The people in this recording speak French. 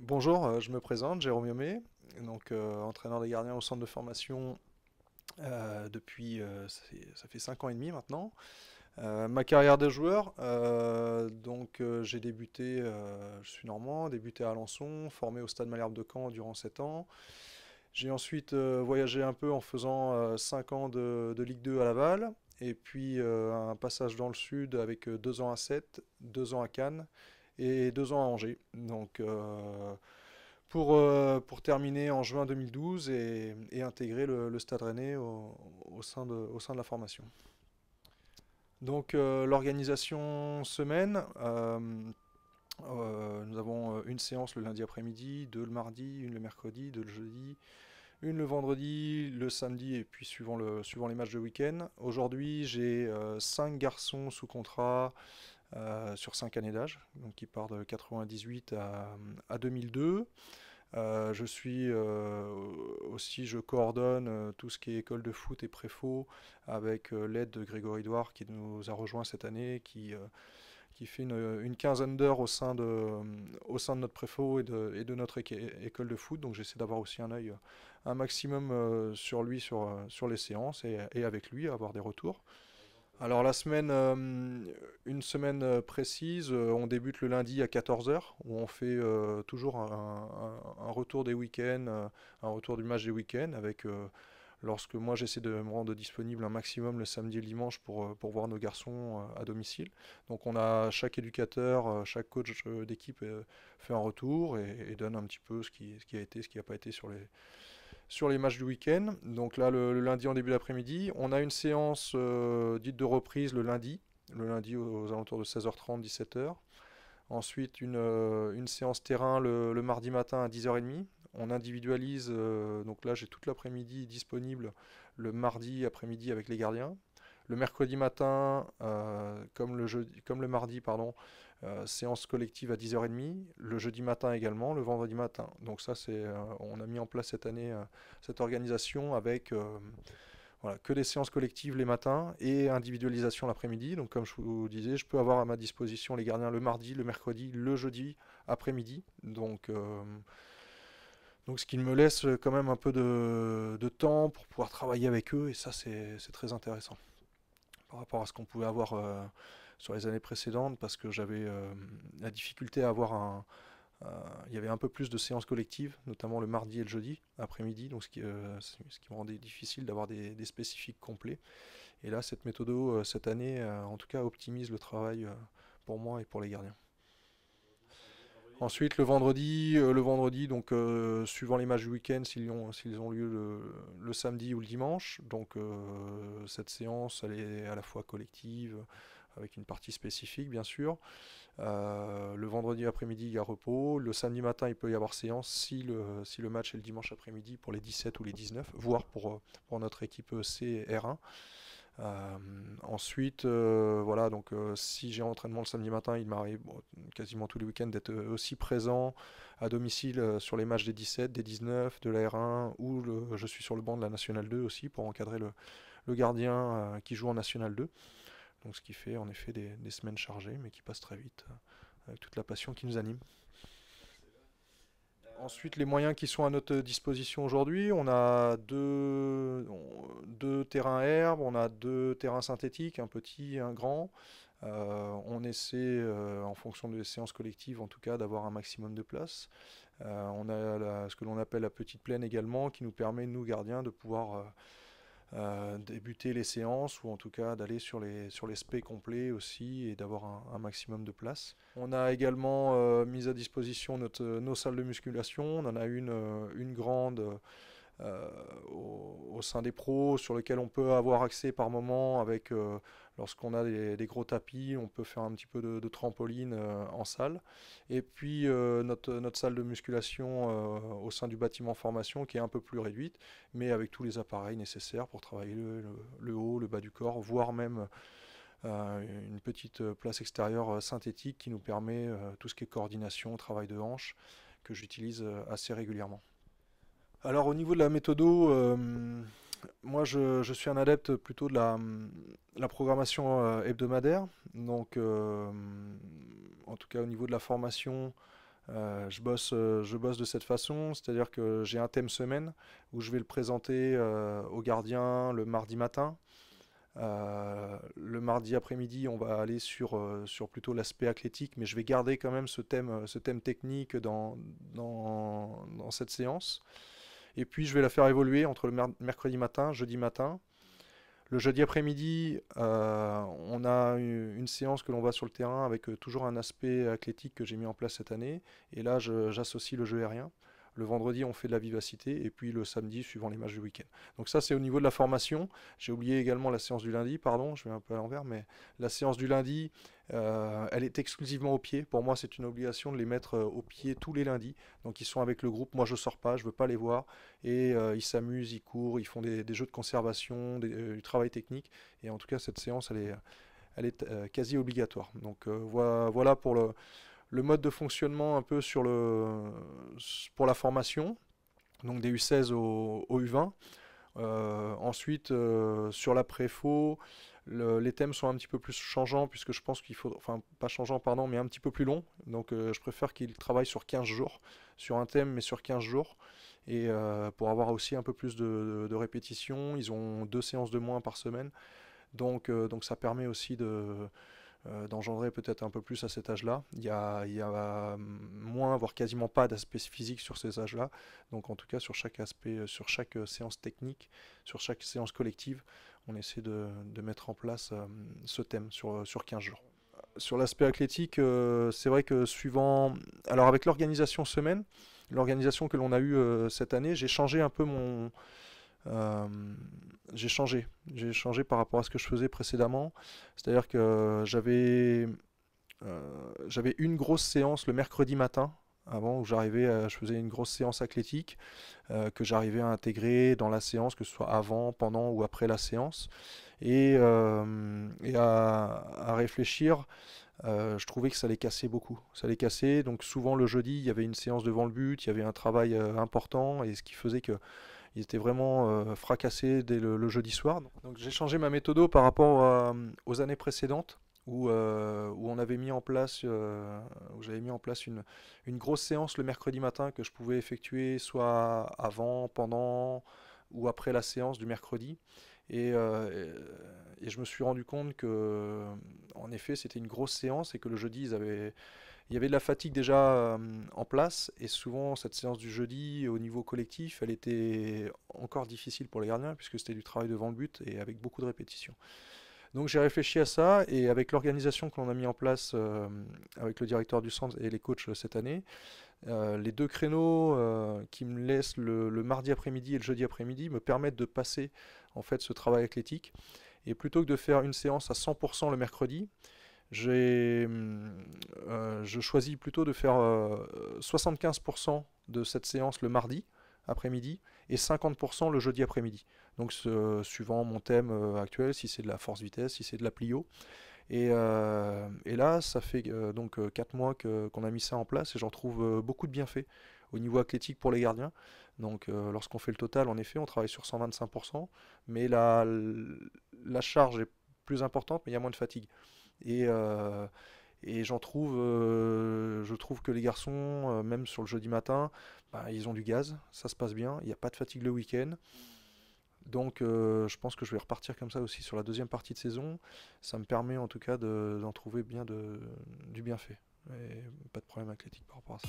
Bonjour, je me présente, Jérôme Yomé, donc entraîneur des gardiens au centre de formation depuis ça fait 5 ans et demi maintenant. Ma carrière de joueur, j'ai débuté, je suis normand, débuté à Alençon, formé au Stade Malherbe de Caen durant 7 ans. J'ai ensuite voyagé un peu en faisant 5 ans de Ligue 2 à Laval, et puis un passage dans le sud avec 2 ans à Sète, 2 ans à Cannes et 2 ans à Angers. Pour terminer en juin 2012 et intégrer le Stade Rennais au sein de la formation. L'organisation semaine, nous avons une séance le lundi après-midi, deux le mardi, une le mercredi, deux le jeudi, une le vendredi, le samedi et puis suivant les matchs de week-end. Aujourd'hui, j'ai 5 garçons sous contrat sur 5 années d'âge, donc qui partent de 98 à 2002. Je coordonne tout ce qui est école de foot et préfo avec l'aide de Grégory Douard qui nous a rejoint cette année, qui fait une quinzaine d'heures au sein de notre préfo et de notre école de foot. Donc j'essaie d'avoir aussi un œil un maximum sur lui, sur les séances et avec lui, avoir des retours. Alors une semaine précise, on débute le lundi à 14 heures où on fait toujours un retour des week-ends, un retour du match des week-ends avec, lorsque moi j'essaie de me rendre disponible un maximum le samedi et le dimanche pour voir nos garçons à domicile. Donc on a chaque éducateur, chaque coach d'équipe fait un retour et donne un petit peu ce qui a été, ce qui n'a pas été sur les matchs du week-end. Donc là, le lundi en début d'après-midi, on a une séance dite de reprise le lundi aux alentours de 16h30, 17h. Ensuite, une séance terrain le mardi matin à 10h30. On individualise, donc là j'ai toute l'après-midi disponible le mardi après-midi avec les gardiens. Le mercredi matin, comme le mardi, pardon, séance collective à 10h30. Le jeudi matin également, le vendredi matin. Donc on a mis en place cette année cette organisation avec voilà, que des séances collectives les matins et individualisation l'après-midi. Donc comme je vous disais, je peux avoir à ma disposition les gardiens le mardi, le mercredi, le jeudi après-midi. Donc ce qui me laisse quand même un peu de temps pour pouvoir travailler avec eux et ça c'est très intéressant par rapport à ce qu'on pouvait avoir sur les années précédentes parce que j'avais la difficulté à avoir il y avait un peu plus de séances collectives, notamment le mardi et le jeudi après-midi, donc ce qui me rendait difficile d'avoir des spécifiques complets. Et là, cette méthode, cette année, en tout cas, optimise le travail pour moi et pour les gardiens. Ensuite, le vendredi, suivant les matchs du week-end, s'ils ont lieu le samedi ou le dimanche, cette séance, elle est à la fois collective, avec une partie spécifique, bien sûr. Le vendredi après-midi, il y a repos. Le samedi matin, il peut y avoir séance si le match est le dimanche après-midi pour les 17 ou les 19, voire pour notre équipe C R1. Si j'ai entraînement le samedi matin, il m'arrive quasiment tous les week-ends d'être aussi présent à domicile sur les matchs des 17, des 19, de la R1, je suis sur le banc de la Nationale 2 aussi pour encadrer le gardien qui joue en Nationale 2. Donc ce qui fait en effet des semaines chargées, mais qui passent très vite, avec toute la passion qui nous anime. Ensuite, les moyens qui sont à notre disposition aujourd'hui, on a deux terrains herbes, on a deux terrains synthétiques, un petit et un grand. On essaie, en fonction des séances collectives en tout cas, d'avoir un maximum de place. On a ce que l'on appelle la petite plaine également, qui nous permet, nous gardiens, de pouvoir débuter les séances ou en tout cas d'aller sur les spés complets aussi et d'avoir un maximum de place. On a également mis à disposition nos salles de musculation. On en a une grande au sein des pros sur lequel on peut avoir accès par moment avec lorsqu'on a des gros tapis, on peut faire un petit peu de trampoline en salle. Et puis notre salle de musculation au sein du bâtiment formation qui est un peu plus réduite, mais avec tous les appareils nécessaires pour travailler le haut, le bas du corps, voire même une petite place extérieure synthétique qui nous permet tout ce qui est coordination, travail de hanche, que j'utilise assez régulièrement. Alors au niveau de la méthodo, je suis un adepte plutôt de la programmation hebdomadaire. En tout cas au niveau de la formation, Je bosse de cette façon, c'est-à-dire que j'ai un thème semaine où je vais le présenter aux gardiens le mardi matin. Le mardi après-midi, on va aller sur plutôt l'aspect athlétique, mais je vais garder quand même ce thème technique dans cette séance. Et puis je vais la faire évoluer entre le mercredi matin, jeudi matin. Le jeudi après-midi, on a une séance que l'on va sur le terrain avec toujours un aspect athlétique que j'ai mis en place cette année. Et là, j'associe le jeu aérien. Le vendredi, on fait de la vivacité. Et puis le samedi, suivant les matchs du week-end. Donc ça, c'est au niveau de la formation. J'ai oublié également la séance du lundi, pardon, je vais un peu à l'envers. Mais la séance du lundi, elle est exclusivement au pied. Pour moi, c'est une obligation de les mettre au pied tous les lundis. Donc ils sont avec le groupe. Moi, je sors pas, je veux pas les voir. Et ils s'amusent, ils courent, ils font des jeux de conservation, du travail technique. Et en tout cas, cette séance, elle est quasi obligatoire. Donc voilà pour le mode de fonctionnement un peu pour la formation. Donc des U16 au U20. Ensuite, sur la préfo, les thèmes sont un petit peu plus changeants puisque je pense qu'il faut, enfin pas changeants pardon, mais un petit peu plus longs. Donc je préfère qu'ils travaillent sur 15 jours, sur un thème mais sur 15 jours. Et pour avoir aussi un peu plus de répétitions, ils ont 2 séances de moins par semaine. Donc ça permet aussi d'engendrer peut-être un peu plus à cet âge-là. Il y a moins, voire quasiment pas d'aspect physique sur ces âges-là. Donc en tout cas sur chaque aspect, sur chaque séance technique, sur chaque séance collective, on essaie de mettre en place ce thème sur 15 jours. Sur l'aspect athlétique, c'est vrai que suivant... Alors avec l'organisation semaine, l'organisation que l'on a eue cette année, j'ai changé un peu euh, j'ai changé. J'ai changé par rapport à ce que je faisais précédemment. C'est-à-dire que j'avais une grosse séance le mercredi matin. Avant, où je faisais une grosse séance athlétique que j'arrivais à intégrer dans la séance, que ce soit avant, pendant ou après la séance. Et à réfléchir, je trouvais que ça les cassait beaucoup. Ça les cassait. Donc souvent le jeudi, il y avait une séance devant le but, il y avait un travail important, et ce qui faisait que ils étaient vraiment fracassés dès le jeudi soir. Donc j'ai changé ma méthode par rapport aux années précédentes où on avait mis en place, où j'avais mis en place une grosse séance le mercredi matin que je pouvais effectuer soit avant, pendant ou après la séance du mercredi. Et je me suis rendu compte que, en effet, c'était une grosse séance et que le jeudi, il y avait de la fatigue déjà en place, et souvent cette séance du jeudi au niveau collectif, elle était encore difficile pour les gardiens puisque c'était du travail devant le but et avec beaucoup de répétitions. Donc j'ai réfléchi à ça, et avec l'organisation que l'on a mis en place avec le directeur du centre et les coachs cette année, les 2 créneaux qui me laissent le mardi après-midi et le jeudi après-midi me permettent de passer en fait ce travail athlétique. Et plutôt que de faire une séance à 100% le mercredi, je choisis plutôt de faire 75% de cette séance le mardi après-midi et 50% le jeudi après-midi. Donc suivant mon thème actuel, si c'est de la force-vitesse, si c'est de la plio. Et là, ça fait donc 4 mois qu'on a mis ça en place, et j'en trouve beaucoup de bienfaits au niveau athlétique pour les gardiens. Donc lorsqu'on fait le total, en effet, on travaille sur 125%, mais la charge est plus importante, mais il y a moins de fatigue. Et, euh, et je trouve que les garçons, même sur le jeudi matin, bah, ils ont du gaz, ça se passe bien, il n'y a pas de fatigue le week-end. Donc je pense que je vais repartir comme ça aussi sur la deuxième partie de saison. Ça me permet en tout cas d'en trouver bien du bienfait. Et pas de problème athlétique par rapport à ça.